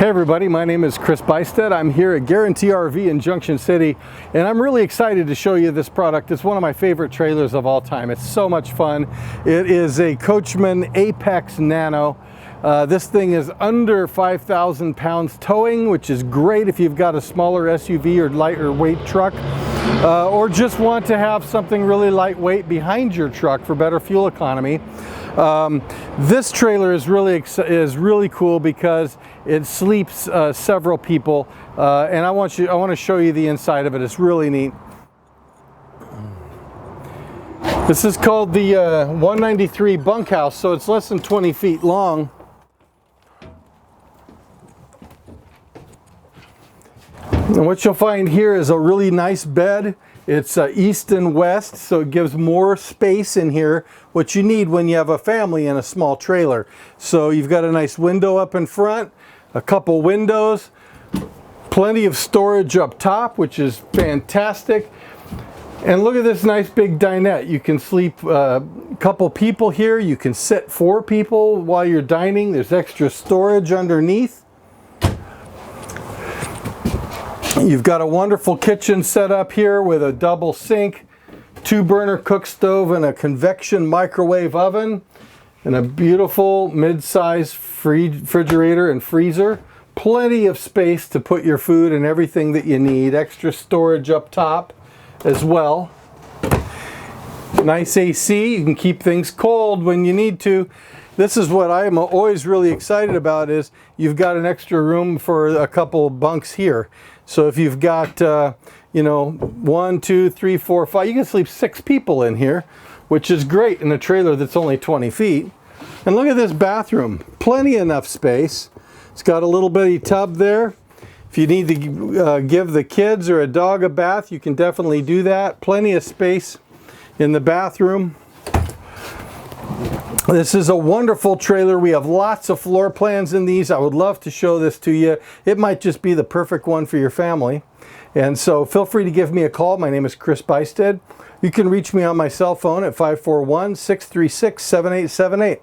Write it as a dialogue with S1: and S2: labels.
S1: Hey everybody, my name is Chris Bystead. I'm here at Guarantee RV in Junction City, and I'm really excited to show you this product. It's one of my favorite trailers of all time. It's so much fun. It is a Coachmen Apex Nano. This thing is under 5,000 pounds towing, which is great if you've got a smaller SUV or lighter weight truck, or just want to have something really lightweight behind your truck for better fuel economy. This trailer is really cool because it sleeps several people, and I want to show you the inside of it. It's really neat. This is called the 193 Bunkhouse, so it's less than 20 feet long. And what you'll find here is a really nice bed. It's east and west, so it gives more space in here, what you need when you have a family in a small trailer. So you've got a nice window up in front, a couple windows, plenty of storage up top, which is fantastic. And look at this nice big dinette. You can sleep a couple people here. You can sit 4 people while you're dining. There's extra storage underneath. You've got a wonderful kitchen set up here with a double sink, 2-burner cook stove, and a convection microwave oven, and a beautiful mid-size refrigerator and freezer. Plenty of space to put your food and everything that you need. Extra storage up top as well. Nice AC. You can keep things cold when you need to. This is what I'm always really excited about, is you've got an extra room for a couple bunks here. So if you've got, you know, 1, 2, 3, 4, 5, you can sleep 6 people in here, which is great in a trailer that's only 20 feet. And look at this bathroom. Plenty enough space. It's got a little bitty tub there. If you need to give the kids or a dog a bath, you can definitely do that. Plenty of space in the bathroom. This is a wonderful trailer. We have lots of floor plans in these. I would love to show this to you. It might just be the perfect one for your family. And so feel free to give me a call. My name is Chris Bystead. You can reach me on my cell phone at 541-636-7878.